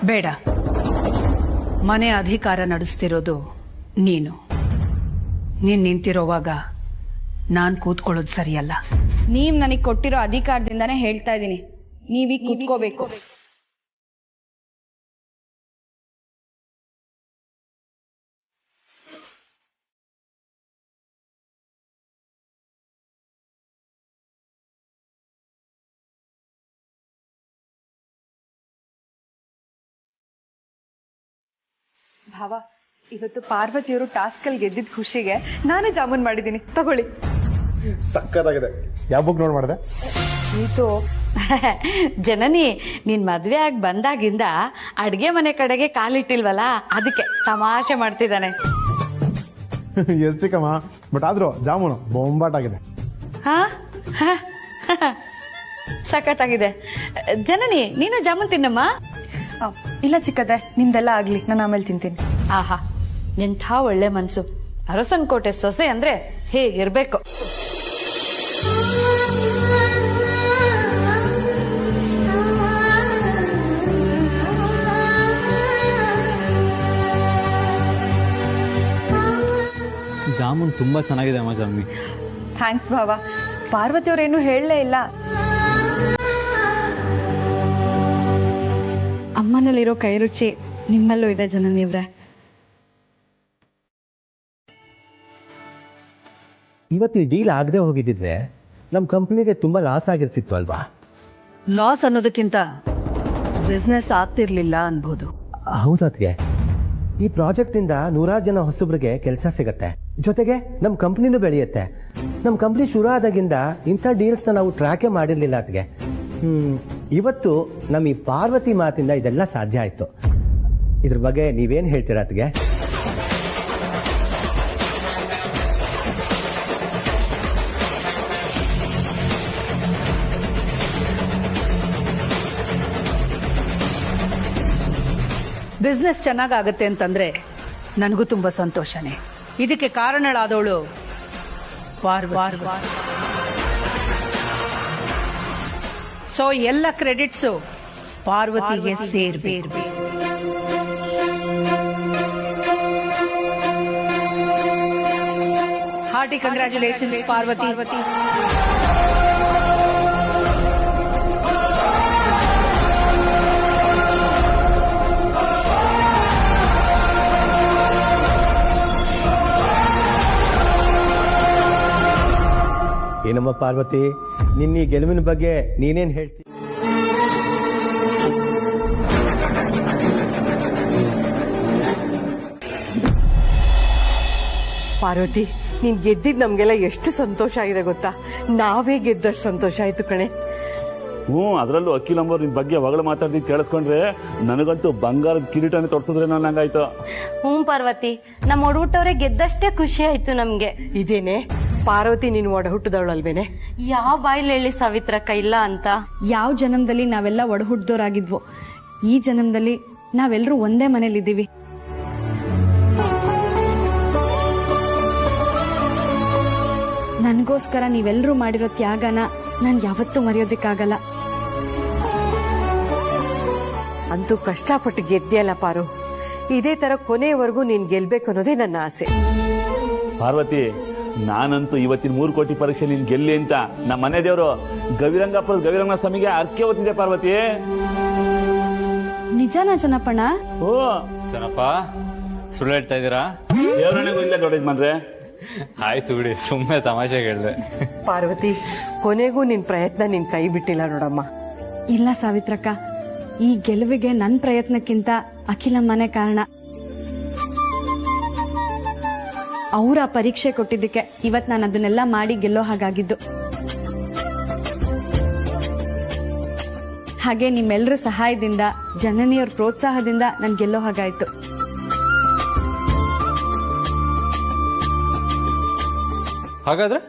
ಬೇಡ, ಮನೆ ಅಧಿಕಾರ ನಡೆಸ್ತಿರೋದು ನೀನು ನಿಂತಿರೋವಾಗ ನಾನ್ ಕೂತ್ಕೊಳ್ಳೋದು ಸರಿಯಲ್ಲ. ನೀವ್ ನನಗ್ ಕೊಟ್ಟಿರೋ ಅಧಿಕಾರದಿಂದಾನೇ ಹೇಳ್ತಾ ಇದ್ದೀನಿ, ನೀವೀಗ ಕೂತ್ಕೋಬೇಕು. ಭಾವ, ಇವತ್ತು ಪಾರ್ವತಿಯವರು ಟಾಸ್ಕ್ ಅಲ್ಲಿ ಗೆದ್ದಿದ್ ಖುಷಿಗೆ ನಾನೇ ಜಾಮೂನ್ ಮಾಡಿದ್ದೀನಿ, ತಗೊಳ್ಳಿ. ಸಕ್ಕತ್ತಾಗಿದೆ. ಯಾವ ಬುಕ್ ನೋಡ್ ಮಾಡಿದೆ? ಇದು ಜನನಿ, ನೀನ್ ಮದ್ವೆ ಆಗಿ ಬಂದಾಗಿಂದ ಅಡ್ಗೆ ಮನೆ ಕಡೆಗೆ ಕಾಲಿಟ್ಟಿಲ್ವಲ್ಲ, ಅದಕ್ಕೆ ತಮಾಷೆ ಮಾಡ್ತಿದ್ದಾನೆ. ಎಷ್ಟು ಚಿಕ್ಕಮ್ಮ, ಬಟ್ ಆದ್ರೂ ಜಾಮೂನು ಬೊಂಬಾಟಾಗಿದೆ. ಹಾ ಸಖತ್ತಾಗಿದೆ. ಜನನಿ, ನೀನು ಜಾಮೂನ್ ತಿನ್ನಮ್ಮ. ಇಲ್ಲ ಚಿಕ್ಕದೆ, ನಿಮ್ದೆಲ್ಲ ಆಗ್ಲಿ, ನಾನು ಆಮೇಲೆ ತಿಂತೀನಿ. ಆಹಾ, ಎಂಥ ಒಳ್ಳೆ ಮನ್ಸು. ಅರಸನ್ಕೋಟೆ ಸೊಸೆ ಅಂದ್ರೆ ಹೇಗಿರ್ಬೇಕು. ಜಾಮೂನ್ ತುಂಬಾ ಚೆನ್ನಾಗಿದೆ ಅಮ್ಮ ಜಾಮಿ. ಥ್ಯಾಂಕ್ಸ್ ಭಾವ. ಪಾರ್ವತಿಯವ್ರೇನು ಹೇಳಲೇ ಇಲ್ಲ. ಅಮ್ಮನಲ್ಲಿರೋ ಕೈ ರುಚಿ ನಿಮ್ಮಲ್ಲೂ ಇದೆ ಜನನಿಯವ್ರೆ. ಇವತ್ತು ಈ ಡೀಲ್ ಆಗದೆ ಹೋಗಿದ್ದಿದ್ರೆ ನಮ್ಮ ಕಂಪ್ನಿಗೆ ತುಂಬಾ ಲಾಸ್ ಆಗಿರ್ತಿತ್ತು ಅಲ್ವಾ? ಲಾಸ್ ಅನ್ನೋದಕ್ಕಿಂತ ಬಿಸ್ನೆಸ್ ಆಗ್ತಿರ್ಲಿಲ್ಲ ಅನ್ಬೋದು. ಹೌದತ್ಗೆ, ಈ ಪ್ರಾಜೆಕ್ಟ್ ಇಂದ 100 ಜನ ಹೊಸಬ್ರಿಗೆ ಕೆಲಸ ಸಿಗತ್ತೆ, ಜೊತೆಗೆ ನಮ್ಮ ಕಂಪ್ನಿನೂ ಬೆಳೆಯುತ್ತೆ. ನಮ್ಮ ಕಂಪ್ನಿ ಶುರು ಆದಾಗಿಂದ ಇಂಥ ಡೀಲ್ಸ್ನ ನಾವು ಟ್ರ್ಯಾಕೇ ಮಾಡಿರ್ಲಿಲ್ಲ ಅತ್ಗೆ. ಇವತ್ತು ನಮ್ಮ ಈ ಪಾರ್ವತಿ ಮಾತಿಂದ ಇದೆಲ್ಲ ಸಾಧ್ಯ ಆಯ್ತು. ಇದ್ರ ಬಗ್ಗೆ ನೀವೇನ್ ಹೇಳ್ತೀರಾ ಅತ್ಗೆ? ಬಿಸ್ನೆಸ್ ಚೆನ್ನಾಗಾಗತ್ತೆ ಅಂತಂದ್ರೆ ನನಗೂ ತುಂಬಾ ಸಂತೋಷನೇ. ಇದಕ್ಕೆ ಕಾರಣಳಾದವಳು ಪಾರ್ವತಿ. ಸೊ ಎಲ್ಲ ಕ್ರೆಡಿಟ್ಸು ಪಾರ್ವತಿಗೆ ಸೇರ್ಬೇಕು. Hearty congratulations Parvati. ಏನಮ್ಮ ಪಾರ್ವತಿ, ನಿನ್ನ ಈ ಗೆಲುವಿನ ಬಗ್ಗೆ ನೀನೇನ್ ಹೇಳ್ತಿ? ಪಾರ್ವತಿ, ನೀನ್ ಗೆದ್ದಿದ್ ನಮ್ಗೆಲ್ಲ ಎಷ್ಟು ಸಂತೋಷ ಆಗಿದೆ ಗೊತ್ತಾ? ನಾವೇ ಗೆದ್ದಷ್ಟು ಸಂತೋಷ ಆಯ್ತು ಕಣೆ. ಅದರಲ್ಲೂ ಅಖಿಲ್ ಅಂಬರ್ ನಿನ್ ಬಗ್ಗೆ ಹೊಗಳು ಮಾತಾಡಿ ಕೇಳಿಸ್ಕೊಂಡ್ರೆ ನನಗಂತೂ ಬಂಗಾರದ ಕಿರೀಟನೇ ತೊಡ್ಸಿದ್ರೆ ನಂಗಾಯ್ತು. ಪಾರ್ವತಿ, ನಮ್ಮ ಒಡಹುಟ್ಟವ್ರೆ ಗೆದ್ದಷ್ಟೇ ಖುಷಿ ಆಯ್ತು ನಮ್ಗೆ. ಇದೇನೆ ಪಾರ್ವತಿ ನೀನು ಒಡ ಹುಟ್ಟದವಳಲ್ವೇನೆ? ಯಾವ ಬಾಯ್ಲಿ ಹೇಳಿ ಸಾವಿತ್ರಕ್ಕ ಇಲ್ಲ ಅಂತ? ಯಾವ ಜನ್ಮದಲ್ಲಿ ನಾವೆಲ್ಲ ಒಡಹುಟ್ಟಿದವರಾಗಿದ್ವೋ, ಈ ಜನ್ಮದಲ್ಲಿ ನಾವೆಲ್ಲರೂ ಒಂದೇ ಮನೇಲಿದ್ದೀವಿ. ನನ್ಗೋಸ್ಕರ ನೀವೆಲ್ಲರೂ ಮಾಡಿರೋ ತ್ಯಾಗನ ನಾನ್ ಯಾವತ್ತೂ ಮರೆಯೋದಿಕ್ಕಾಗಲ್ಲ. ಅಂತೂ ಕಷ್ಟಪಟ್ಟು ಗೆದ್ದಿಯಲ್ಲ ಪಾರು. ಇದೇ ತರ ಕೊನೆಯವರೆಗೂ ನೀನ್ ಗೆಲ್ಬೇಕು ಅನ್ನೋದೇ ನನ್ನ ಆಸೆ. ಪಾರ್ವತಿ, ನಾನಂತೂ ಇವತ್ತಿನ 3 ಕೋಟಿ ಪರೀಕ್ಷೆ ನೀನ್ ಗೆಲ್ಲಿ ಅಂತ ನಮ್ಮ ಮನೆ ದೇವರು ಗವಿರಂಗ ಸ್ವಾಮಿಗೆ ಅರ್ಕೆ ಹೊತ್ತಿದೆ ಪಾರ್ವತಿ. ನಿಜನಾ ಜನಪಣ್ಣ? ಓ ಜನಪ್ಪ, ಸುಳ್ಳು ಹೇಳ್ತಾ ಇದ್ದೀರಾ? ದೇವರನಿಗೂ ಇಲ್ಲ ದೊಡ್ಡ ಯಜಮಾನ್ರೆ. ಆಯ್ತು ಬಿಡಿ, ಸುಮ್ಮನೆ ತಮಾಷೆಗೆ ಹೇಳ್ದೆ. ಪಾರ್ವತಿ, ಕೊನೆಗೂ ನಿನ್ ಪ್ರಯತ್ನ ನಿನ್ ಕೈ ಬಿಟ್ಟಿಲ್ಲ ನೋಡಮ್ಮ. ಇಲ್ಲ ಸಾವಿತ್ರಕ್ಕ, ಈ ಗೆಲುವಿಗೆ ನನ್ನ ಪ್ರಯತ್ನಕ್ಕಿಂತ ಅಖಿಲಮ್ಮನೇ ಕಾರಣ. ಅವರ ಪರೀಕ್ಷೆ ಕೊಟ್ಟಿದ್ದಕ್ಕೆ ಇವತ್ ನಾನು ಅದನ್ನೆಲ್ಲ ಮಾಡಿ ಗೆಲ್ಲೋ ಹಾಗಾಗಿದ್ದು. ಹಾಗೆ ನಿಮ್ಮೆಲ್ಲರ ಸಹಾಯದಿಂದ, ಜನನಿಯವ್ರ ಪ್ರೋತ್ಸಾಹದಿಂದ ನಾನು ಗೆಲ್ಲೋ ಹಾಗಾಯ್ತು. ಹಾಗಾದ್ರೆ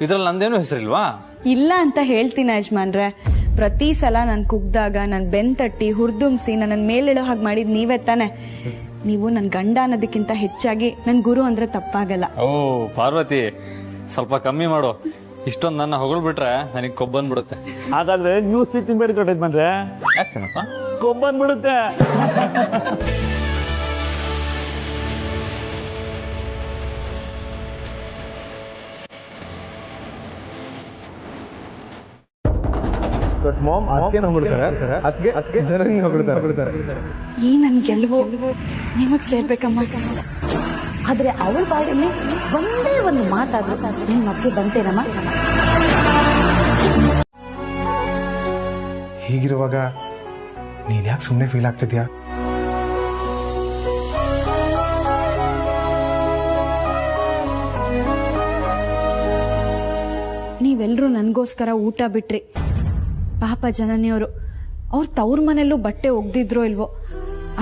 ಇದ್ರಲ್ಲಿ ನಂದೇನು ಹೆಸರಿಲ್ವಾ? ಇಲ್ಲ ಅಂತ ಹೇಳ್ತೀನಿ ಯಜಮಾನ್ರೆ. ಪ್ರತಿ ಸಲ ನಾನು ಕುಗ್ದಾಗ ನನ್ ಬೆನ್ ತಟ್ಟಿ ಹುರ್ದುಂಬಿಸಿ ನನ್ನ ಮೇಲಿಡೋ ಹಾಗೆ ಮಾಡಿದ್ ನೀವೇ ತಾನೆ. ನೀವು ನನ್ ಗಂಡ ಅನ್ನೋದಕ್ಕಿಂತ ಹೆಚ್ಚಾಗಿ ನನ್ ಗುರು ಅಂದ್ರೆ ತಪ್ಪಾಗಲ್ಲ. ಓ ಪಾರ್ವತಿ, ಸ್ವಲ್ಪ ಕಮ್ಮಿ ಮಾಡು. ಇಷ್ಟೊಂದು ನನ್ನ ಹೊಗಳ್ಬಿಟ್ರೆ ನನಗೆ ಕೊಬ್ಬಂದ್ಬಿಡುತ್ತೆ. ಹಾಗಾದ್ರೆ ನೀವು ಸ್ವೀಟ್ ತಿನ್ಬೇಡಿ ದೊಡ್ಡ ಯಜಮಾನ್ರೆ. ಯಾಕೆ ಚೆನ್ನಪ್ಪ? ಕೊಬ್ಬಂದ್ಬಿಡುತ್ತೆ. ಮಾಮ್ ಅದಕ್ಕೆ ಹೊಗಳ್ತಾರೆ, ಅದಕ್ಕೆ ಜನ ಹೊಗಳ್ತಾರೆ. ಈ ನನ್ ಗೆಲುವು ನಿಮಗ್ ಸೇರ್ಬೇಕಮ್ಮ. ಆದ್ರೆ ಅವಳ ಬಾಯಲ್ಲಿ ಒಂದೇ ಒಂದು ಮಾತಾದ್ರೂ ನಿಮ್ ಮಕ್ಕಳು ಬಂತೇನಮ್ಮ? ಹೀಗಿರುವಾಗ ನೀನ್ ಯಾಕೆ ಸುಮ್ಮನೆ ಫೀಲ್ ಆಗ್ತಿದ್ಯಾ? ನೀವೆಲ್ರೂ ನನ್ಗೋಸ್ಕರ ಊಟ ಬಿಟ್ರಿ. ಪಾಪ ಜನನಿಯವರು ಅವ್ರ ತವ್ರ ಮನೆಯಲ್ಲೂ ಬಟ್ಟೆ ಒಗ್ದಿದ್ರೋ ಇಲ್ವೋ,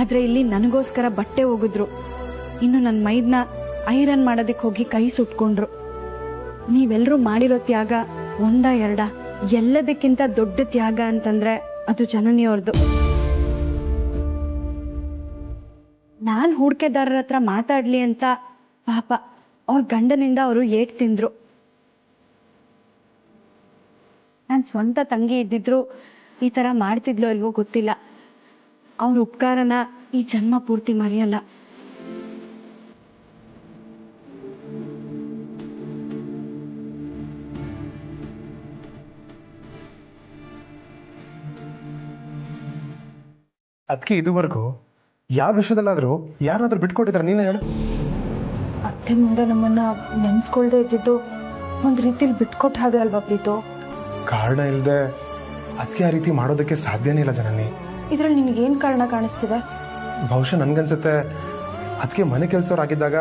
ಆದ್ರೆ ಇಲ್ಲಿ ನನಗೋಸ್ಕರ ಬಟ್ಟೆ ಒಗಿದ್ರು. ಇನ್ನು ನನ್ನ ಮೈದ್ನ ಐರನ್ ಮಾಡೋದಕ್ಕೆ ಹೋಗಿ ಕೈ ಸುಟ್ಕೊಂಡ್ರು. ನೀವೆಲ್ಲರೂ ಮಾಡಿರೋ ತ್ಯಾಗ ಒಂದ ಎರಡ, ಎಲ್ಲದಕ್ಕಿಂತ ದೊಡ್ಡ ತ್ಯಾಗ ಅಂತಂದ್ರೆ ಅದು ಜನನಿಯವ್ರದ್ದು. ನಾನ್ ಹೂಡ್ಕೆದಾರರ ಹತ್ರ ಮಾತಾಡ್ಲಿ ಅಂತ ಪಾಪ ಅವ್ರ ಗಂಡನಿಂದ ಅವರು ಏಟ್ ತಿಂದ್ರು. ನನ್ನ ಸ್ವಂತ ತಂಗಿ ಇದ್ದಿದ್ರು ಈ ಥರ ಮಾಡ್ತಿದ್ಲೋ ಇಲ್ವೋ ಗೊತ್ತಿಲ್ಲ. ಅವ್ರ ಉಪಕಾರನ ಈ ಜನ್ಮ ಪೂರ್ತಿ ಮರೆಯಲ್ಲ. ಅದಕ್ಕೆ ಇದುವರೆಗೂ ಯಾವ ವಿಷಯದಲ್ಲಾದ್ರೂ ಯಾರಾದ್ರೂ ಬಿಟ್ಕೊಟ್ಟಿದಾರ? ನೀನೇ ಹೇಳು. ಅತ್ತೆ ಮುಂದೆ ನಮ್ಮನ್ನ ನೆನ್ಸ್ಕೊಳ್ದೆ ಇದ್ದಿದ್ದು ಒಂದ್ ರೀತಿಲಿ ಬಿಟ್ಕೊಟ್ಟ ಹಾಗೆ ಅಲ್ವಾ ಪ್ರೀತು? ಕಾರಣ ಇಲ್ಲದೆ ಅದಕ್ಕೆ ಆ ರೀತಿ ಮಾಡೋದಕ್ಕೆ ಸಾಧ್ಯನೇ ಇಲ್ಲ ಜನನಿ. ಇದ್ರಲ್ಲಿ ನಿನ್ಗೇನ್ ಕಾರಣ ಕಾಣಿಸ್ತಿದೆ? ಬಹುಶಃ ನನ್ಗನ್ಸುತ್ತೆ ಅದಕ್ಕೆ ಮನೆ ಕೆಲಸವ್ರಾಗಿದ್ದಾಗ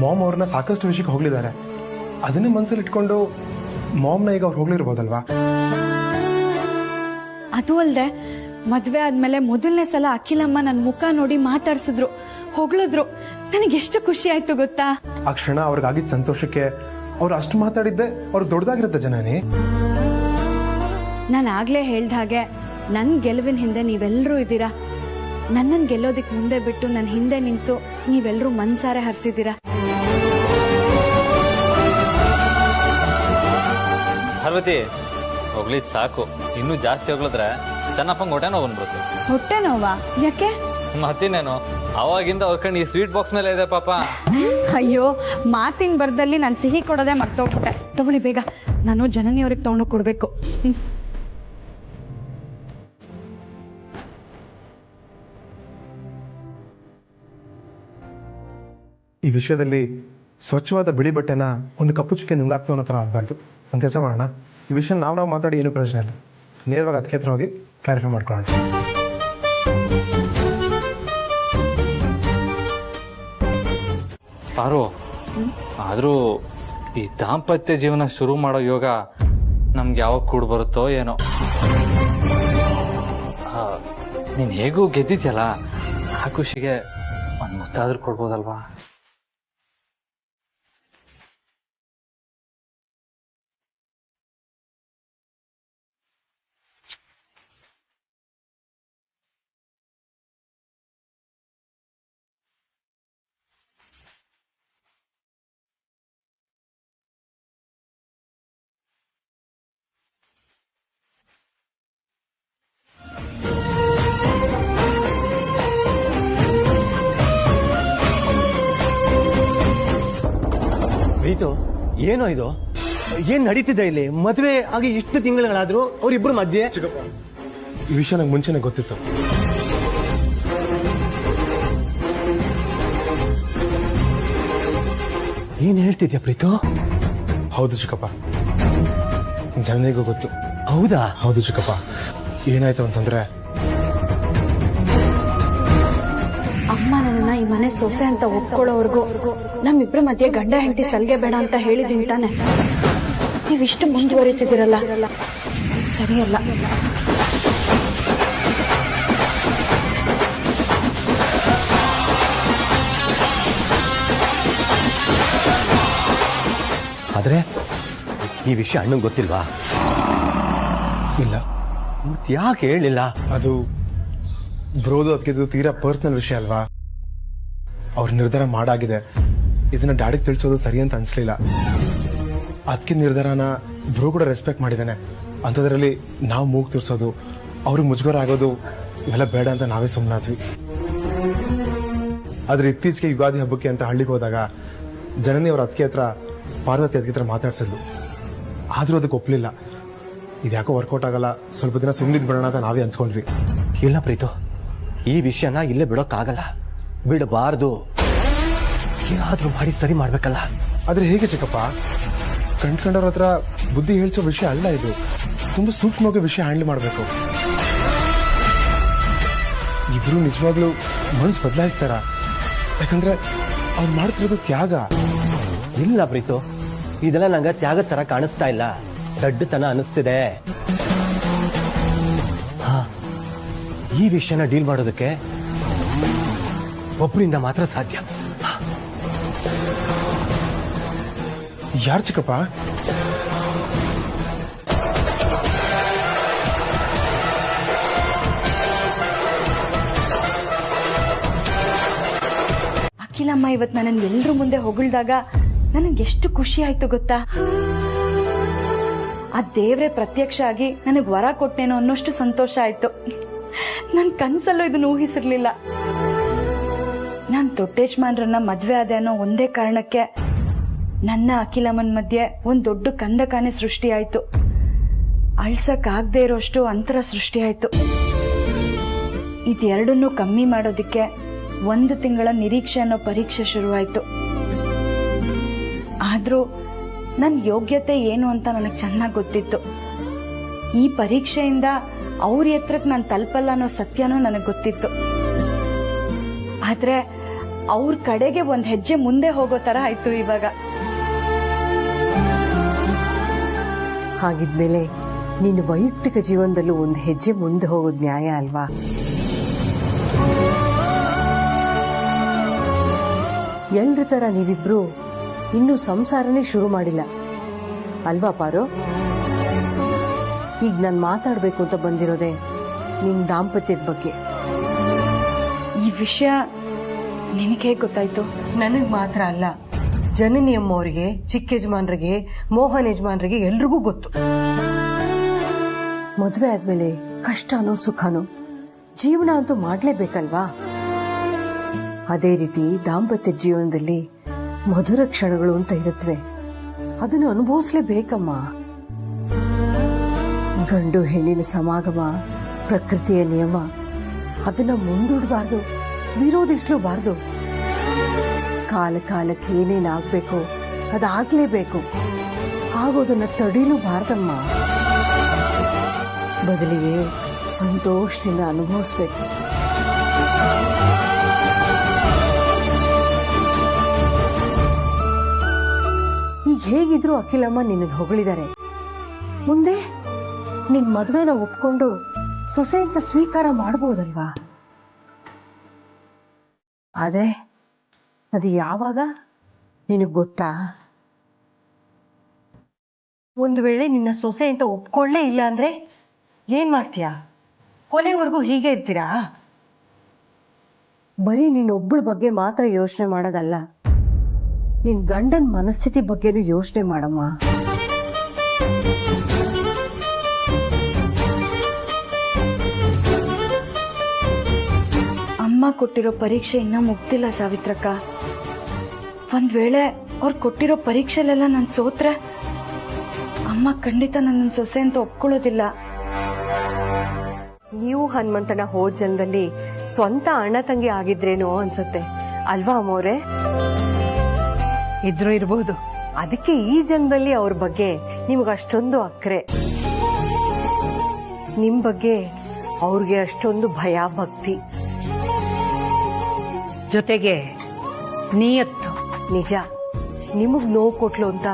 ಮಾಮ್ ಅವ್ರನ್ನ ಸಾಕಷ್ಟು ವಿಷಯಕ್ಕೆ ಹೋಗ್ಲಿದ್ದಾರೆ. ಅದನ್ನೇ ಮನ್ಸಲ್ಲಿ ಇಟ್ಕೊಂಡು ಮಾಮ್ನ ಈಗ ಅವ್ರು ಹೋಗ್ಲಿರ್ಬೋದಲ್ವಾ? ಅದು ಅಲ್ದೆ ಮದ್ವೆ ಆದ್ಮೇಲೆ ಮೊದಲನೇ ಸಲ ಅಖಿಲಮ್ಮ ನನ್ ಮುಖ ನೋಡಿ ಮಾತಾಡ್ಸಿದ್ರು, ಹೊಗಳಿದ್ರು. ನನಗೆ ಎಷ್ಟು ಖುಷಿ ಆಯ್ತು ಗೊತ್ತಾ? ಆ ಕ್ಷಣ ಅವ್ರಿಗಾಗಿದ್ದ ಸಂತೋಷಕ್ಕೆ ಅವ್ರು ಅಷ್ಟು ಮಾತಾಡಿದ್ದೆ ಅವ್ರು ದೊಡ್ಡದಾಗಿರುತ್ತೆ ಜನನಿ. ನಾನು ಆಗ್ಲೇ ಹೇಳ್ದ ಹಾಗೆ ನನ್ ಗೆಲುವಿನ ಹಿಂದೆ ನೀವೆಲ್ಲರೂ ಇದ್ದೀರಾ. ನನ್ನನ್ ಗೆಲ್ಲೋದಿಕ್ ಮುಂದೆ ಬಿಟ್ಟು ನನ್ನ ಹಿಂದೆ ನಿಂತು ನೀವೆಲ್ಲರೂ ಮನ್ಸಾರೆ ಹರಿಸಿದ್ದೀರಾ. ಪಾರ್ವತಿ, ಹೊಗಳಿದ್ ಸಾಕು. ಇನ್ನೂ ಜಾಸ್ತಿ ಹೊಗಳಿದ್ರೆ ಚೆನ್ನಪ್ಪಂಗ್ ಹೊಟ್ಟೆ ನೋವು ಬಂದ್ಬಿಡುತ್ತೆ. ಹೊಟ್ಟೆ ನೋವಾ? ಯಾಕೆ? ಮತ್ತಿನ್ನೇನು, ಅವಾಗಿಂದ ಅವ್ರ ಕಣ್ಣು ಈ ಸ್ವೀಟ್ ಬಾಕ್ಸ್ ಮೇಲೆ ಇದೆ ಪಾಪ. ಅಯ್ಯೋ, ಮಾತಿನ ಬರ್ದಲ್ಲಿ ನಾನು ಸಿಹಿ ಕೊಡೋದೇ ಮರ್ತೋಗ್ಬಿಟ್ಟೆ. ತಗೊಳ್ಳಿ ಬೇಗ, ನಾನು ಜನನಿಯವ್ರಿಗೆ ತಗೊಂಡು ಕೊಡ್ಬೇಕು. ಈ ವಿಷಯದಲ್ಲಿ ಸ್ವಚ್ಛವಾದ ಬಿಳಿ ಬಟ್ಟೆನ ಒಂದು ಕಪ್ಪು ಚಿಕ್ಕೆ ನುಂಗಾಕ್ತೋ ಅನ್ನೋ ಥರ ಆಗಬಾರ್ದು. ಒಂದು ಕೆಲಸ ಮಾಡೋಣ, ಈ ವಿಷಯ ನಾವು ಮಾತಾಡಿ ಏನು ಪ್ರಯೋಜನ ಇಲ್ಲ. ನೇರವಾಗಿ ಅದಕ್ಕೆ ಹತ್ರ ಹೋಗಿ ಕ್ಲಾರಿಫೈ ಮಾಡ್ಕೊಳ್ಳೋಣ. ಪಾರು, ಆದ್ರೂ ಈ ದಾಂಪತ್ಯ ಜೀವನ ಶುರು ಮಾಡೋ ಯೋಗ ನಮ್ಗೆ ಯಾವಾಗ ಕೂಡ ಬರುತ್ತೋ ಏನೋ. ನೀನ್ ಹೇಗೂ ಗೆದ್ದಿದ್ಯಲ್ಲ, ಆ ಖುಷಿಗೆ ಒಂದ್ ಮುತ್ತಾದ್ರೂ ಕೊಡ್ಬೋದಲ್ವಾ? ಪ್ರೀತು, ಏನೋ ಇದು? ಏನ್ ನಡೀತಿದೆ ಇಲ್ಲಿ? ಮದುವೆ ಆಗಿ ಇಷ್ಟು ತಿಂಗಳುಗಳಾದ್ರೂ ಅವ್ರಿಬ್ರು ಮಧ್ಯೆ. ಈ ವಿಷಯ ನಂಗೆ ಮುಂಚೆನೆ ಗೊತ್ತಿತ್ತು. ಏನ್ ಹೇಳ್ತಿದ್ಯಾ ಪ್ರೀತು? ಹೌದು ಚಿಕ್ಕಪ್ಪ, ಜನನಿಗೂ ಗೊತ್ತು. ಹೌದಾ? ಹೌದು ಚಿಕ್ಕಪ್ಪ. ಏನಾಯ್ತು ಅಂತಂದ್ರೆ, ಅಮ್ಮ ನನ್ನ ಈ ಮನೆ ಸೊಸೆ ಅಂತ ಒಪ್ಕೊಳ್ಳೋವರೆಗೂ ನಮ್ಮಿಬ್ರ ಮಧ್ಯೆ ಗಂಡ ಹೆಂಡತಿ ಸಲ್ಗೆ ಬೇಡ ಅಂತ ಹೇಳಿದೀನಿ ತಾನೆ. ನೀವಿಷ್ಟು ಮುಂದುವರಿತಿದ್ದೀರಲ್ಲ, ಇದು ಸರಿಯಲ್ಲ. ಆದ್ರೆ ಈ ವಿಷಯ ಅಣ್ಣಂಗೆ ಗೊತ್ತಿಲ್ವಾ? ಇಲ್ಲ. ಮತ್ತೆ ಯಾಕೆ ಹೇಳಿಲ್ಲ? ಅದು ಬ್ರೋದು ಅದಕ್ಕೆ ತೀರಾ ಪರ್ಸನಲ್ ವಿಷಯ ಅಲ್ವಾ? ಅವ್ರ ನಿರ್ಧಾರ ಮಾಡಾಗಿದೆ. ಇದನ್ನ ಡ್ಯಾಡಿಗೆ ತಿಳಿಸೋದು ಸರಿ ಅಂತ ಅನ್ಸ್ಲಿಲ್ಲ. ಅದಕ್ಕೆ ನಿರ್ಧಾರನ ಬ್ರೋ ಕೂಡ ರೆಸ್ಪೆಕ್ಟ್ ಮಾಡಿದ್ದಾನೆ. ಅಂಥದ್ರಲ್ಲಿ ನಾವು ಮೂಗು ತೋರಿಸೋದು, ಅವ್ರಿಗೆ ಮುಜುಗರ ಆಗೋದು ಇವೆಲ್ಲ ಬೇಡ ಅಂತ ನಾವೇ ಸುಮ್ಮನಾದ್ವಿ. ಆದರೆ ಇತ್ತೀಚೆಗೆ ಯುಗಾದಿ ಹಬ್ಬಕ್ಕೆ ಅಂತ ಹಳ್ಳಿಗೆ ಹೋದಾಗ ಜನನಿ ಅವ್ರ ಅತ್ತಿಗೆ ಹತ್ರ ಪಾರ್ವತಿ ಅತ್ತಿಗೆ ಹತ್ರ ಮಾತಾಡ್ಸಿದ್ಲು. ಆದರೂ ಅದಕ್ಕೆ ಒಪ್ಪಲಿಲ್ಲ. ಇದ್ಯಾಕೋ ವರ್ಕೌಟ್ ಆಗಲ್ಲ, ಸ್ವಲ್ಪ ದಿನ ಸುಮ್ಮನಿದ್ ಬಿಡೋಣ ಅಂತ ನಾವೇ ಅಂದ್ಕೊಂಡ್ವಿ. ಇಲ್ಲ ಪ್ರೀತು, ಈ ವಿಷಯನ ಇಲ್ಲೇ ಬಿಡೋಕ್ಕಾಗಲ್ಲ, ಬಿಡಬಾರ್ದು. ಏನಾದ್ರೂ ಮಾಡಿ ಸರಿ ಮಾಡ್ಬೇಕಲ್ಲ. ಆದ್ರೆ ಹೇಗೆ ಚಿಕ್ಕಪ್ಪ? ಕಂಡ್ಕೊಂಡವ್ರ ಹತ್ರ ಬುದ್ಧಿ ಹೇಳ್ಸೋ ವಿಷಯ ಅಲ್ಲ ಇದು. ತುಂಬಾ ಸೂಕ್ಷ್ಮವಾಗಿ ವಿಷಯ ಹ್ಯಾಂಡಲ್ ಮಾಡಬೇಕು. ಇಬ್ರು ನಿಜವಾಗ್ಲೂ ಮನ್ಸು ಬದಲಾಯಿಸ್ತಾರ? ಯಾಕಂದ್ರೆ ಅವ್ರು ಮಾಡ್ತಿರೋದು ತ್ಯಾಗ. ಇಲ್ಲ ಪ್ರೀತು, ಇದೆಲ್ಲ ನಂಗೆ ತ್ಯಾಗದ ತರ ಕಾಣಿಸ್ತಾ ಇಲ್ಲ, ದಡ್ಡತನ ಅನಿಸ್ತಿದೆ. ಈ ವಿಷಯನ ಡೀಲ್ ಮಾಡೋದಕ್ಕೆ ಒಬ್ಬರಿಂದ ಮಾತ್ರ ಸಾಧ್ಯ. ಯಾರು ಚಿಕ್ಕಪ್ಪ? ಅಖಿಲಮ್ಮ ಇವತ್ತು ನನ್ನನ್ನು ಎಲ್ರ ಮುಂದೆ ಹೊಗಳ್ದಾಗ ನನಗೆ ಎಷ್ಟು ಖುಷಿ ಆಯ್ತು ಗೊತ್ತಾ? ಆ ದೇವ್ರೆ ಪ್ರತ್ಯಕ್ಷ ಆಗಿ ನನಗೆ ವರ ಕೊಟ್ಟೇನೋ ಅನ್ನೋಷ್ಟು ಸಂತೋಷ ಆಯ್ತು. ನನ್ ಕನ್ಸಲ್ಲೂ ಇದನ್ನ ಊಹಿಸಿರ್ಲಿಲ್ಲ. ನಾನ್ ದೊಡ್ಡೇಜ್ಮಾನ್ರನ್ನ ಮದ್ವೆ ಆದೆ ಅನ್ನೋ ಒಂದೇ ಕಾರಣಕ್ಕೆ ನನ್ನ ಅಖಿಲಮ್ಮನ್ ಮಧ್ಯೆ ಒಂದ್ ದೊಡ್ಡ ಕಂದಕಾನೆ ಸೃಷ್ಟಿ ಆಯ್ತು. ಅಳ್ಸಕ್ ಆಗದೆ ಇರೋಷ್ಟು ಅಂತರ ಸೃಷ್ಟಿ ಆಯ್ತು. ಇದೆರಡನ್ನೂ ಕಮ್ಮಿ ಮಾಡೋದಿಕ್ಕೆ 1 ತಿಂಗಳ ನಿರೀಕ್ಷೆ ಅನ್ನೋ ಪರೀಕ್ಷೆ ಶುರುವಾಯ್ತು. ಆದ್ರೂ ನನ್ನ ಯೋಗ್ಯತೆ ಏನು ಅಂತ ನನಗೆ ಚೆನ್ನಾಗಿ ಗೊತ್ತಿತ್ತು. ಈ ಪರೀಕ್ಷೆಯಿಂದ ಅವ್ರ ಎತ್ತರಕ್ಕೆ ನಾನು ತಲುಪಲ್ಲ ಅನ್ನೋ ಸತ್ಯನೂ ನನಗೆ ಗೊತ್ತಿತ್ತು. ಆದ್ರೆ ಅವ್ರ ಕಡೆಗೆ ಒಂದ್ ಹೆಜ್ಜೆ ಮುಂದೆ ಹೋಗೋ ತರ ಆಯ್ತು ಇವಾಗ. ಹಾಗಿದ್ಮೇಲೆ ನಿನ್ನ ವೈಯಕ್ತಿಕ ಜೀವನದಲ್ಲೂ ಒಂದು ಹೆಜ್ಜೆ ಮುಂದೆ ಹೋಗೋದು ನ್ಯಾಯ ಅಲ್ವಾ? ಎಲ್ರ ತರ ನೀವಿಬ್ರು ಇನ್ನೂ ಸಂಸಾರನೇ ಶುರು ಮಾಡಿಲ್ಲ ಅಲ್ವಾ ಪಾರು? ಈಗ ನಾನು ಮಾತಾಡ್ಬೇಕು ಅಂತ ಬಂದಿರೋದೆ ನಿನ್ ದಾಂಪತ್ಯದ ಬಗ್ಗೆ. ಈ ವಿಷಯ ನಿನಗೆ ಗೊತ್ತಾಯ್ತು? ನನಗ್ ಮಾತ್ರ ಅಲ್ಲ, ಜನನಿ ಅಮ್ಮವ್ರಿಗೆ, ಚಿಕ್ಕ ಯಜಮಾನ್ರಿಗೆ, ಮೋಹನ್ ಯಜಮಾನ್ರಿಗೆ ಎಲ್ರಿಗೂ ಗೊತ್ತು. ಮದ್ವೆ ಆದ್ಮೇಲೆ ಕಷ್ಟನೋ ಸುಖನೋ ಜೀವನ ಅಂತೂ ಮಾಡ್ಲೇಬೇಕಲ್ವಾ? ಅದೇ ರೀತಿ ದಾಂಪತ್ಯ ಜೀವನದಲ್ಲಿ ಮಧುರ ಕ್ಷಣಗಳು ಅಂತ ಇರುತ್ತವೆ, ಅದನ್ನು ಅನುಭವಿಸ್ಲೇಬೇಕಮ್ಮ. ಗಂಡು ಹೆಣ್ಣಿನ ಸಮಾಗಮ ಪ್ರಕೃತಿಯ ನಿಯಮ, ಅದನ್ನ ಮುಂದೂಡಬಾರ್ದು, ವಿರೋಧಿಸ್ಲೂಬಾರ್ದು. ಕಾಲ ಕಾಲಕ್ಕೆ ಏನೇನಾಗ್ಬೇಕು ಅದಾಗ್ಲೇಬೇಕು, ಆಗೋದನ್ನ ತಡೀಲೂಬಾರ್ದಮ್ಮ. ಬದಲಿಗೆ ಸಂತೋಷದಿಂದ ಅನುಭವಿಸ್ಬೇಕು. ಈಗ ಹೇಗಿದ್ರು ಅಖಿಲಮ್ಮ ನಿನ್ನ ಹೊಗಳಿದ್ದಾರೆ. ಮುಂದೆ ನಿನ್ ಮದ್ವೆನ ಒಪ್ಕೊಂಡು ಸೊಸೆ ಅಂತ ಸ್ವೀಕಾರ ಮಾಡಬಹುದಲ್ವಾ? ಆದ್ರೆ ಅದು ಯಾವಾಗ ನಿನಗ್ ಗೊತ್ತಾ? ಒಂದು ವೇಳೆ ನಿನ್ನ ಸೊಸೆ ಅಂತ ಒಪ್ಕೊಳ್ಳೇ ಇಲ್ಲ ಅಂದ್ರೆ ಏನ್ ಮಾಡ್ತೀಯಾ? ಕೊನೆವರೆಗೂ ಹೀಗೆ ಇರ್ತೀರಾ? ಬರೀ ನೀನೊಬ್ಬಳ ಬಗ್ಗೆ ಮಾತ್ರ ಯೋಚನೆ ಮಾಡೋದಲ್ಲ, ನಿನ್ ಗಂಡನ ಮನಸ್ಥಿತಿ ಬಗ್ಗೆನೂ ಯೋಚನೆ ಮಾಡಮ್ಮ. ಅಮ್ಮ ಕೊಟ್ಟಿರೋ ಪರೀಕ್ಷೆ ಇನ್ನೂ ಮುಗ್ದಿಲ್ಲ ಸಾವಿತ್ರಕ್ಕ. ಒಂದ್ ವೇಳೆ ಅವ್ರು ಕೊಟ್ಟಿರೋ ಪರೀಕ್ಷೆಲೆಲ್ಲ ನಾನು ಸೋತ್ರೆ ಅಮ್ಮ ಖಂಡಿತ ನನ್ನ ಸೊಸೆ ಅಂತ ಒಪ್ಕೊಳ್ಳೋದಿಲ್ಲ. ನೀವು ಹನುಮಂತನ ಹೋದ ಜನ್ಮದಲ್ಲಿ ಸ್ವಂತ ಅಣ್ಣ ತಂಗಿ ಆಗಿದ್ರೇನೋ ಅನ್ಸತ್ತೆ ಅಲ್ವಾ ಅಮ್ಮವ್ರೆ? ಇದ್ರೂ ಇರಬಹುದು. ಅದಕ್ಕೆ ಈ ಜನ್ಮದಲ್ಲಿ ಅವ್ರ ಬಗ್ಗೆ ನಿಮ್ಗೆ ಅಷ್ಟೊಂದು ಅಕ್ರೆ, ನಿಮ್ ಬಗ್ಗೆ ಅವ್ರಿಗೆ ಅಷ್ಟೊಂದು ಭಯ ಭಕ್ತಿ, ಜೊತೆಗೆ ನಿಯತ್ತು. ನಿಜ, ನಿಮಗ್ ನೋವು ಕೊಟ್ಲು ಅಂತ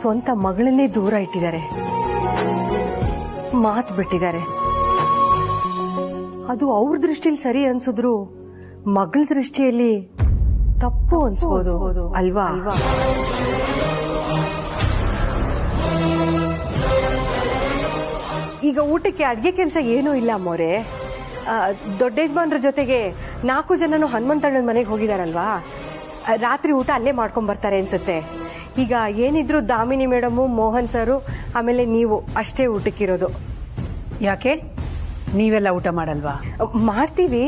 ಸ್ವಂತ ಮಗಳನ್ನೇ ದೂರ ಇಟ್ಟಿದ್ದಾರೆ, ಮಾತು ಬಿಟ್ಟಿದ್ದಾರೆ. ಅದು ಅವ್ರ ದೃಷ್ಟಿಲಿ ಸರಿ ಅನ್ಸಿದ್ರು ಮಗಳ ದೃಷ್ಟಿಯಲ್ಲಿ ತಪ್ಪು ಅನ್ಸ್ಬೋದು ಅಲ್ವಾ? ಈಗ ಊಟಕ್ಕೆ ಅಡ್ಗೆ ಕೆಲಸ ಏನೂ ಇಲ್ಲ ಅಮ್ಮೋರೆ. ದೊಡ್ಡ ಯಜಮಾನ್ರ ಜೊತೆಗೆ 4 ಜನನು ಹನುಮಂತಣ್ಣನ ಮನೆಗೆ ಹೋಗಿದಾರಲ್ವಾ, ರಾತ್ರಿ ಊಟ ಅಲ್ಲೇ ಮಾಡ್ಕೊಂಡ್ ಬರ್ತಾರೆ ಅನ್ಸುತ್ತೆ. ಈಗ ಏನಿದ್ರು ದಾಮಿನಿ ಮೇಡಮು, ಮೋಹನ್ ಸರು, ಆಮೇಲೆ ನೀವು ಅಷ್ಟೇ ಊಟಕ್ಕಿರೋದು. ಯಾಕೆ ನೀವೆಲ್ಲ ಊಟ ಮಾಡಲ್ವಾ? ಮಾಡ್ತೀವಿ,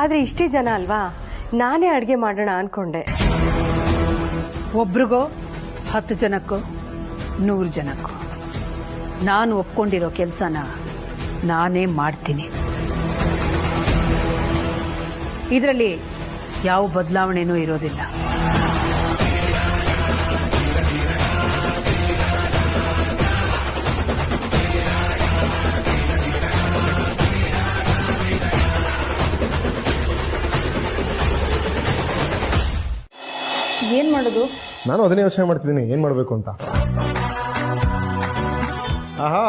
ಆದ್ರೆ ಇಷ್ಟೇ ಜನ ಅಲ್ವಾ, ನಾನೇ ಅಡ್ಗೆ ಮಾಡೋಣ ಅನ್ಕೊಂಡೆ. ಒಬ್ರಿಗೋ 10 ಜನಕ್ಕೋ 100 ಜನಕ್ಕೋ ನಾನು ಒಪ್ಕೊಂಡಿರೋ ಕೆಲಸನ ನಾನೇ ಮಾಡ್ತೀನಿ. ಇದರಲ್ಲಿ ಯಾವ ಬದಲಾವಣೆನೂ ಇರೋದಿಲ್ಲ. ಏನ್ ಮಾಡೋದು? ನಾನು ಅದನ್ನೇ ಯೋಚನೆ ಮಾಡ್ತಿದ್ದೀನಿ ಏನು ಮಾಡಬೇಕು ಅಂತ. ಆಹಾ,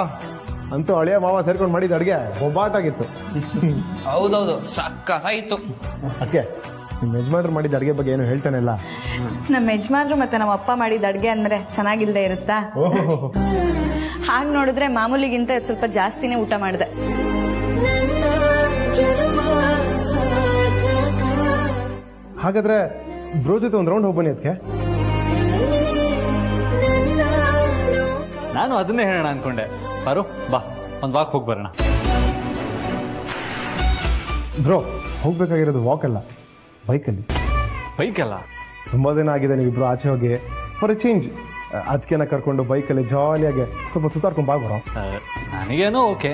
ಅಂತೂ ಹಳೆಯ ಮಾವ ಸೇರ್ಕೊಂಡು ಮಾಡಿದ ಅಡುಗೆ ಒಬ್ಬಾಟಾಗಿತ್ತು. ಹೌದೌದು, ಸಕ್ಕತ್ತಾಯಿತು. ಅದಕ್ಕೆ ನಿಮ್ಮ ಯಜಮಾನ್ರು ಮಾಡಿದ ಅಡುಗೆ ಬಗ್ಗೆ ಏನು ಹೇಳ್ತಾನೆ ಇಲ್ಲ. ನಮ್ಮ ಯಜಮಾನ್ರು ಮತ್ತೆ ನಮ್ಮ ಅಪ್ಪ ಮಾಡಿದ ಅಡ್ಗೆ ಅಂದ್ರೆ ಚೆನ್ನಾಗಿಲ್ದೇ ಇರುತ್ತಾ? ಹಾಗೆ ನೋಡಿದ್ರೆ ಮಾಮೂಲಿಗಿಂತ ಸ್ವಲ್ಪ ಜಾಸ್ತಿನೇ ಊಟ ಮಾಡಿದೆ. ಹಾಗಾದ್ರೆ ಬ್ರೋ ಜೊತೆ ಒಂದು ರೌಂಡ್ ಹೋಗ್ಬನ್ನಿ. ಅದಕ್ಕೆ ನಾನು ಅದನ್ನೇ ಹೇಳೋಣ ಅನ್ಕೊಂಡೆ. ಪಾರು ಬಾ, ಒಂದು ವಾಕ್ ಹೋಗಿ ಬರೋಣ. ಬ್ರೋ, ಹೋಗ್ಬೇಕಾಗಿರೋದು ವಾಕ್ ಅಲ್ಲ, ಬೈಕಲ್ಲಿ. ಬೈಕಲ್ಲ? ತುಂಬಾ ದಿನ ಆಗಿದೆ ನೀವಿಬ್ರು ಆಚೆ ಹೋಗಿ. ಫಾರ್ ಎ ಚೇಂಜ್ ಅದಕ್ಕೆನ ಕರ್ಕೊಂಡು ಬೈಕಲ್ಲಿ ಜಾಲಿಯಾಗಿ ಸ್ವಲ್ಪ ಸುತ್ತಾಡ್ಕೊಂಡು ಬಾ ಬರೋ. ನನಗೇನೋ ಓಕೆ.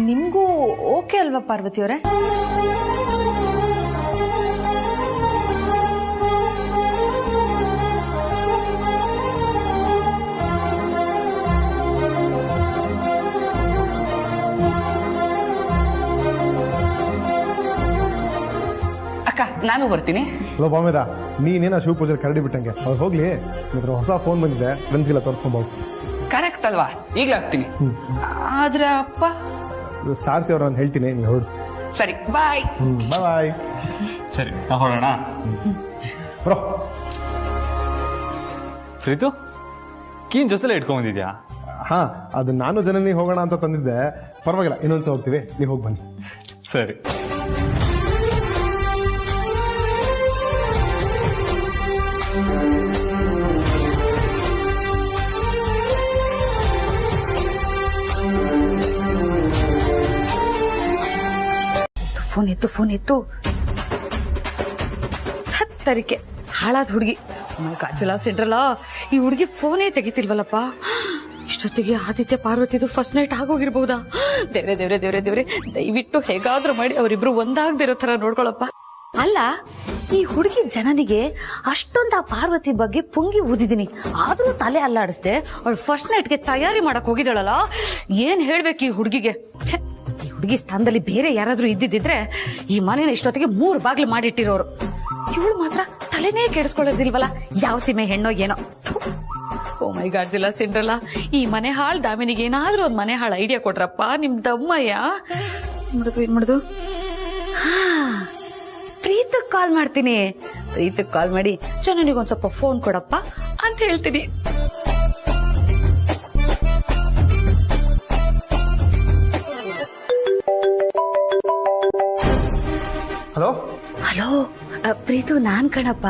ನಿಮ್ಗೂ ಓಕೆ ಅಲ್ವಾ ಪಾರ್ವತಿ ಅವರೇ? ಅಕ್ಕ, ನಾನು ಬರ್ತೀನಿ. ಹಲೋ ಬಾಮೇದ, ನೀನೇನ ಶಿವ ಪೂಜೆ ಕರಡಿ ಬಿಟ್ಟಂಗೆ. ಅವ್ರು ಹೋಗ್ಲಿ, ನಿತ್ರ ಹೊಸ ಫೋನ್ ಬಂದಿದೆ, ಫ್ರೆಂಡ್ಸ್ಗೆಲ್ಲ ತೋರಿಸ್ಕೊಂಬೋದು. ಕರೆಕ್ಟ್ ಅಲ್ವಾ? ಈಗಲೇ ಆಗ್ತೀನಿ. ಆದ್ರೆ ಅಪ್ಪ ಸಾರ್ತಿ ಅವ್ರು ನಾನು ಹೇಳ್ತೀನಿ, ನೀವು ಹೊರಡು. ಸರಿ, ಬಾಯ್. ಬಾಯ್. ಸರಿ, ಹೊರಡೋಣ. ಬ್ರೋ, ಪ್ರೀತು ಕೀನ್ ಜೊತೆಲೆ ಇಟ್ಕೊಂಡ್ಬಂದಿದ್ಯಾ? ಹಾ, ಅದು ನಾನು ಜನನಿ ಹೋಗೋಣ ಅಂತ ತಂದಿದ್ದೆ. ಪರವಾಗಿಲ್ಲ, ಇನ್ನೊಂದ್ಸ ಹೋಗ್ತೀವಿ, ನೀವು ಹೋಗಿ ಬನ್ನಿ. ಸರಿ. ಫೋನ್ ಎತ್ತು. ಹತ್ತರಿಕೆ ಹಾಳಾದ ಹುಡುಗಿ. ಕಾಜಲ ಸಿಡ್ರಲ್ಲ, ಈ ಹುಡುಗಿ ಫೋನೇ ತೆಗಿತಿಲ್ವಲ್ಲಪ್ಪ. ಇಷ್ಟೊತ್ತಿಗೆ ಆದಿತ್ಯ ಪಾರ್ವತಿದು ಫಸ್ಟ್ ನೈಟ್ ಆಗೋಗಿರ್ಬಹುದಾ? ದೇವ್ರೆ ದೇವ್ರೆ ದೇವ್ರೆ ದೇವ್ರೆ, ದಯವಿಟ್ಟು ಹೇಗಾದ್ರೂ ಮಾಡಿ ಅವರಿಬ್ರು ಒಂದಾಗದಿರೋ ತರ ನೋಡ್ಕೊಳಪ್ಪ. ಅಲ್ಲ, ಈ ಹುಡುಗಿ ಜನನಿಗೆ ಅಷ್ಟೊಂದು ಆ ಪಾರ್ವತಿ ಬಗ್ಗೆ ಪುಂಗಿ ಊದಿದೀನಿ, ಆದ್ರೂ ತಲೆ ಅಲ್ಲಾಡಿಸ್ದೆ. ಅವಳು ಫಸ್ಟ್ ನೈಟ್ಗೆ ತಯಾರಿ ಮಾಡಕ್ ಹೋಗಿದ್ದಾಳಲ್ಲ, ಏನ್ ಹೇಳ್ಬೇಕು ಈ ಹುಡುಗಿಗೆ? ಈ ಹುಡುಗಿ ಸ್ಥಾನದಲ್ಲಿ ಬೇರೆ ಯಾರಾದ್ರೂ ಇದ್ದಿದ್ರೆ ಈ ಮನೇನ ಇಷ್ಟೊತ್ತಿಗೆ 3 ಬಾಗ್ಲು ಮಾಡಿಟ್ಟಿರೋರು. ಇವಳು ಮಾತ್ರ ತಲೆನೇ ಕೆಡಿಸ್ಕೊಳ್ಳೋದಿಲ್ವಲ್ಲ, ಯಾವ ಸೀಮೆ ಹೆಣ್ಣೋ ಏನೋ. ಓ ಮೈ ಗಾಡ್ ಜಿಲ್ಲಾ ಸಿಂಡ್ರಲ್ಲ, ಈ ಮನೆ ಹಾಳು ದಾಮಿನಿಗೆ ಏನಾದ್ರೂ ಒಂದ್ ಮನೆ ಹಾಳು ಐಡಿಯಾ ಕೊಟ್ರಪ್ಪ ನಿಮ್ ದಮ್ಮಯ್ಯ. ಏನ್ ಮಾಡುದು? ಪ್ರೀತಕ್ ಕಾಲ್ ಮಾಡ್ತೀನಿ. ಪ್ರೀತಕ್ ಕಾಲ್ ಮಾಡಿ ಜನನಿಗೊಂದ್ ಸ್ವಲ್ಪ ಫೋನ್ ಕೊಡಪ್ಪ ಅಂತ ಹೇಳ್ತೀನಿ. ಹಲೋ ಹಲೋ, ಪ್ರೀತು ನಾನ್ ಕಣಪ್ಪ.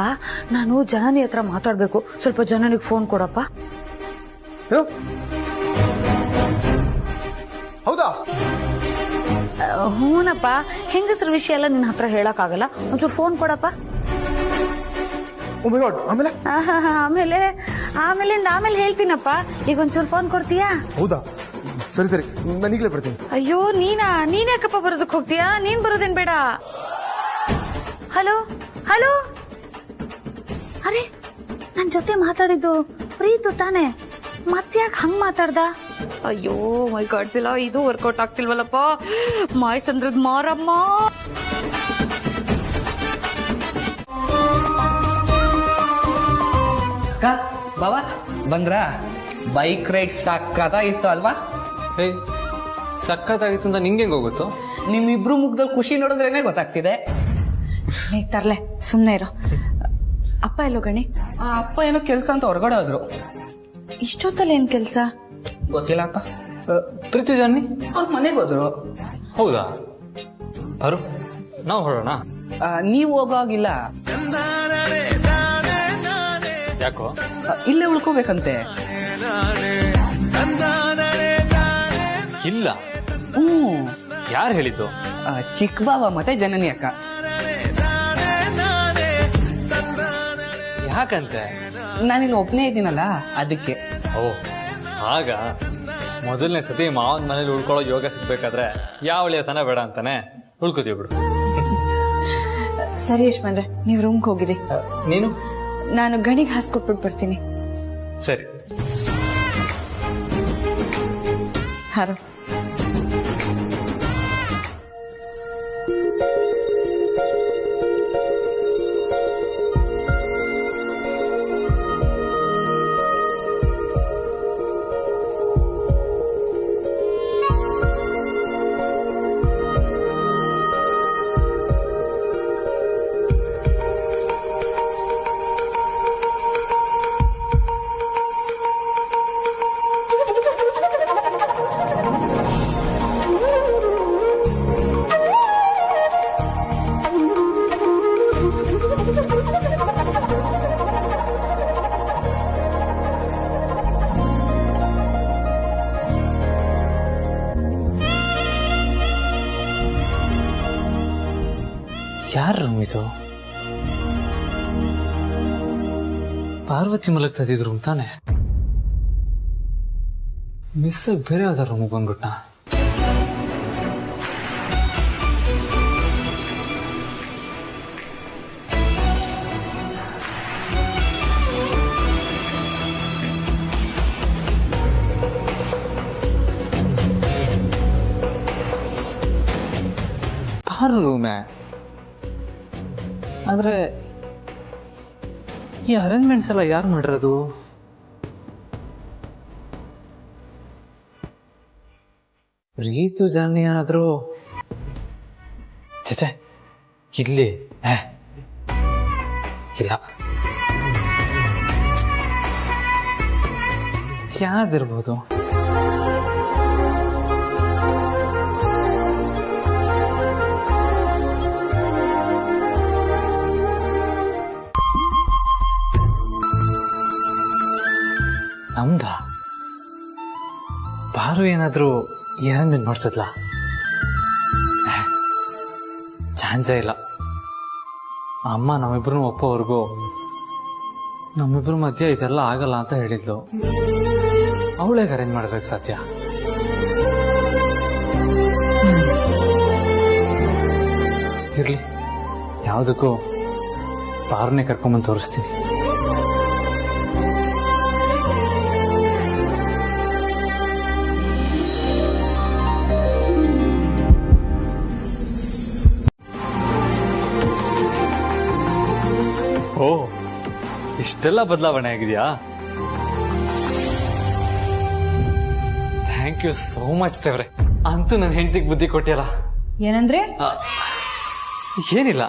ನಾನು ಜನನಿ ಹತ್ರ ಮಾತಾಡ್ಬೇಕು, ಸ್ವಲ್ಪ ಜನನಿಗೆ ಫೋನ್ ಕೊಡಪ್ಪ. ಹೌದಾ? ಹೂನಪ್ಪ, ಹೆಂಗಸ್ರ ವಿಷಯ ಎಲ್ಲ ನಿನ್ನ ಹತ್ರ ಹೇಳಕ್ ಆಗಲ್ಲ, ಒಂಚೂರು ಫೋನ್ ಕೊಡಪ್ಪ. ಆಮೇಲೆ ಹೇಳ್ತೀನಪ್ಪ, ಈಗ ಒಂಚೂರು ಫೋನ್ ಕೊಡ್ತೀಯಾ? ಹೌದಾ, ಸರಿ ಸರಿ, ನಾನು ಈಗಲೇ ಬರ್ತೀನಿ. ಅಯ್ಯೋ ನೀನ್ಯಾಕಪ್ಪ ಬರೋದಕ್ ಹೋಗ್ತೀಯಾ? ನೀನ್ ಬರೋದೇನ್ ಬೇಡ. ಹಲೋ ಹಲೋ, ಅರೆ ನನ್ ಜೊತೆ ಮಾತಾಡಿದ್ದು ಪ್ರೀತು ತಾನೆ, ಮತ್ತ್ಯಾಕ್ ಹಂಗ್ ಮಾತಾಡ್ದ? ಅಯ್ಯೋ ಮೈ ಗಾಡ್ಸಿಲ್ಲ, ಇದು ವರ್ಕೌಟ್ ಆಗ್ತಿಲ್ವಲ್ಲಪ್ಪ. ಮಾಯಸಂದ್ರದ್ ಮಾರಮ್ಮ. ಬಾವಾ ಬಂದ್ರ? ಬೈಕ್ ರೈಡ್ ಸಕ್ಕತ್ತಾಗಿತ್ತು ಅಲ್ವಾ? ಸಕ್ಕತ್ತಾಗಿತ್ತು ಅಂತ ನಿಂಗೆ ಹೋಗುತ್ತೋ? ನಿಮ್ಮಿಬ್ರು ಮುಖದಲ್ಲಿ ಖುಷಿ ನೋಡಿದ್ರೇನೆ ಗೊತ್ತಾಗ್ತಿದೆ. ತರ್ಲೆ, ಸುಮ್ನೆ ಇರೋ. ಅಪ್ಪ ಎಲ್ಲೋ ಗಣಿ? ಅಪ್ಪ ಏನೋ ಕೆಲ್ಸ ಅಂತ ಹೊರಗಡೆ ಹೋದ್ರು. ಇಷ್ಟೊತ್ತಲ್ಲಿ ಏನ್ ಕೆಲ್ಸ ಗೊತ್ತಿಲ್ಲ ಅಪ್ಪ. ಪ್ರೀತಿ ಜಾನಿ ಅವ್ರ ಮನೆಗೆ ಹೋದ್ರು. ಹೌದಾ? ಅವರು ನಾವು ಹೊರಡೋಣ? ನೀವು ಹೋಗೋಗಿಲ್ಲ. ಯಾಕೋ? ಇಲ್ಲೇ ಉಳ್ಕೋಬೇಕಂತೆ. ಇಲ್ಲ. ಯಾರು ಹೇಳಿದ್ದು? ಚಿಕ್ಕ ಬಾವ ಮತ್ತೆ ಜನನಿ ಅಕ್ಕ. ಯಾಕಂತೆ? ನಾನಿಲ್ಲಿ ಒಬ್ಬನೇ ಇದ್ದೀನಲ್ಲ ಅದಕ್ಕೆ. ಓ ಆಗ ಮೊದಲನೇ ಸತಿ ಮಾವನ ಮನೇಲಿ ಉಳ್ಕೊಳ್ಳೋ ಯೋಗ ಸಿಗ್ಬೇಕಾದ್ರೆ ಯಾವ ತನ ಬೇಡ ಅಂತಾನೆ ಉಳ್ಕೋತೀವಿ ಬಿಡು. ಸರಿ ಯಶ್ಮಂದ್ರೆ, ನೀವು ರೂಮ್ಗೆ ಹೋಗಿರಿ. ನೀನು? ನಾನು ಗಣಿಗೆ ಹಾಸ್ಕೊಟ್ಬಿಟ್ಟು ಬರ್ತೀನಿ. ಸರಿ. ಹಾರು. ಯಾರ ರೂಮ್ ಇದು? ಪಾರ್ವತಿ ಮಲಗ್ತಾ ಇದ್ದಿದ್ ರೂಮ್ ತಾನೆ? ಮಿಸ್ ಬೇರೆ ಯಾವ್ದಾರ ರೂಮಿಗೆ ಬಂದ್ಬಿಟ್ಟ. ರೂಮೇ ಆದ್ರೆ ಈ ಅರೇಂಜ್ಮೆಂಟ್ಸ್ ಎಲ್ಲ ಯಾರು ಮಾಡಿರೋದು? ರೀತು ಜಾನಿ ಏನಾದ್ರು ಚಚೆ ಇಲ್ಲಿ ಇಲ್ಲ. ಯಾವ್ದಿರ್ಬೋದು? ನಮ್ದ ಬಾರು ಏನಾದ್ರು ಏನೇನು ನೋಡ್ತದ್ಲ? ಚಾನ್ಸೇ ಇಲ್ಲ. ಅಮ್ಮ ನಮ್ಮಿಬ್ರು ಒಪ್ಪೋವರೆಗೂ ನಮ್ಮಿಬ್ರ ಮಧ್ಯೆ ಇದೆಲ್ಲ ಆಗಲ್ಲ ಅಂತ ಹೇಳಿದ್ಲು. ಅವಳೇಗೆ ಅರೇಂಜ್ ಮಾಡೋದಕ್ಕೆ ಸಾಧ್ಯ? ಇರ್ಲಿ, ಯಾವುದಕ್ಕೂ ಬಾರನ್ನೇ ಕರ್ಕೊಂಬಂದು ತೋರಿಸ್ತೀನಿ. ಓ, ಇಷ್ಟೆಲ್ಲ ಬದಲಾವಣೆ ಆಗಿದೆಯಾ? ಥ್ಯಾಂಕ್ ಯು ಸೋ ಮಚ್ ದೇವ್ರೆ. ಅಂತೂ ನನ್ನ ಹೆಂಡತಿಗೆ ಬುದ್ಧಿ ಕೊಟ್ಟಿಯಲ್ಲ. ಏನಂದ್ರೆ? ಏನಿಲ್ಲ.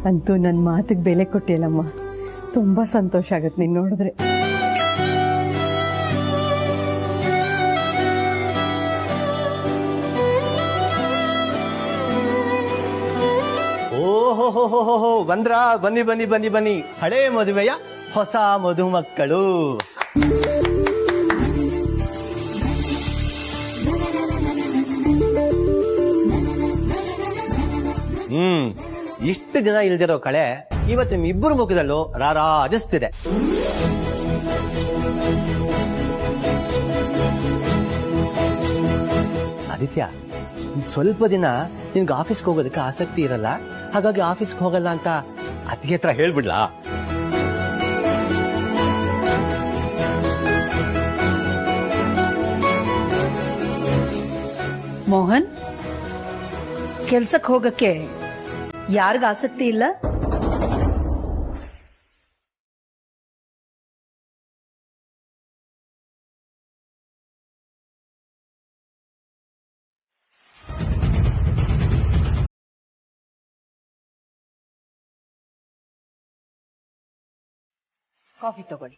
ಅಂತೂ ನನ್ನ ಮಾತಿಗೆ ಬೆಲೆ ಕೊಟ್ಟಿಲ್ಲಮ್ಮ. ತುಂಬಾ ಸಂತೋಷ ಆಗತ್ತೆ ನೀನ್ ನೋಡಿದ್ರೆ. ಓಹೋ ಬಂದ್ರಾ? ಬನ್ನಿ ಬನ್ನಿ ಬನ್ನಿ ಬನ್ನಿ, ಹಳೇ ಮದುವೆಯ ಹೊಸ ಮಧುಮಕ್ಕಳು. ಇಷ್ಟು ಜನ ಇಲ್ದಿರೋ ಕಳೆ ಇವತ್ತು ನಿಮ್ಮಿಬ್ಬರು ಮುಖದಲ್ಲೂ ರಾರಾಜಿಸ್ತಿದೆ. ಆದಿತ್ಯ, ಸ್ವಲ್ಪ ದಿನ ನಿನ್ಗೆ ಆಫೀಸ್ಗೆ ಹೋಗೋದಕ್ಕೆ ಆಸಕ್ತಿ ಇರಲ್ಲ, ಹಾಗಾಗಿ ಆಫೀಸ್ಗೆ ಹೋಗಲ್ಲ ಅಂತ ಅತ್ತಿಗೆ ಹತ್ರ ಹೇಳ್ಬಿಡ್ಲಾ? ಮೋಹನ್, ಕೆಲ್ಸಕ್ಕೆ ಹೋಗಕ್ಕೆ ಯಾರಿಗ ಆಸಕ್ತಿ ಇಲ್ಲ? ಕಾಫಿ ತಗೊಳ್ಳಿ.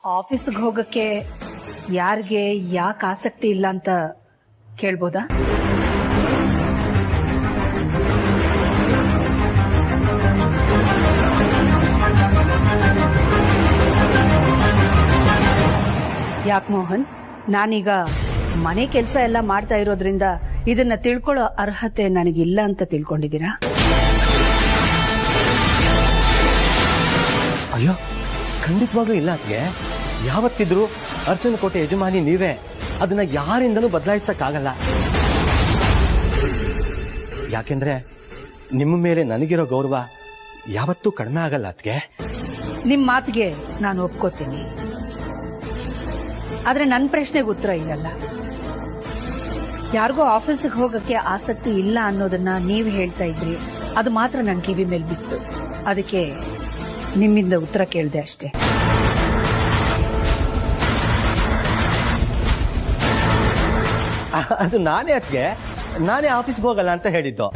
ಆಫೀಸ್ಗೆ ಹೋಗಕ್ಕೆ ಯಾರಿಗೆ ಯಾಕೆ ಆಸಕ್ತಿ ಇಲ್ಲ ಅಂತ ಕೇಳ್ಬೋದಾ? ಯಾಕೆ ಮೋಹನ್, ನಾನೀಗ ಮನೆ ಕೆಲಸ ಎಲ್ಲ ಮಾಡ್ತಾ ಇರೋದ್ರಿಂದ ಇದನ್ನ ತಿಳ್ಕೊಳ್ಳೋ ಅರ್ಹತೆ ನನಗಿಲ್ಲ ಅಂತ ತಿಳ್ಕೊಂಡಿದ್ದೀರಾ? ಅಯ್ಯೋ, ಖಂಡಿತವಾಗ್ಲೂ ಇಲ್ಲ ಅತ್ಗೆ. ಯಾವತ್ತಿದ್ರು ಅರಸನಕೋಟೆ ಯಜಮಾನಿ ನೀವೇ, ಅದನ್ನ ಯಾರಿಂದಲೂ ಬದಲಾಯಿಸಕ್ಕಾಗಲ್ಲ. ಯಾಕೆಂದ್ರೆ ನಿಮ್ಮ ಮೇಲೆ ನನಗಿರೋ ಗೌರವ ಯಾವತ್ತೂ ಕಡಿಮೆ ಆಗಲ್ಲ ಅತ್ಗೆ. ನಿಮ್ ಮಾತಿಗೆ ನಾನು ಒಪ್ಕೋತೀನಿ, ಆದ್ರೆ ನನ್ನ ಪ್ರಶ್ನೆಗೆ ಉತ್ತರ ಇರಲ್ಲ. ಯಾರಿಗೋ ಆಫೀಸಿಗೆ ಹೋಗಕ್ಕೆ ಆಸಕ್ತಿ ಇಲ್ಲ ಅನ್ನೋದನ್ನ ನೀವು ಹೇಳ್ತಾ ಇದ್ರಿ, ಅದು ಮಾತ್ರ ನನ್ನ ಕಿವಿ ಮೇಲೆ ಬಿತ್ತು. ಅದಕ್ಕೆ ನಿಮ್ಮಿಂದ ಉತ್ತರ ಕೇಳಿದೆ ಅಷ್ಟೇ. ಅದು ನಾನೇ ಅತ್ಗೆ, ನಾನೇ ಆಫೀಸ್ಗೆ ಹೋಗಲ್ಲ ಅಂತ ಹೇಳಿದ್ದು.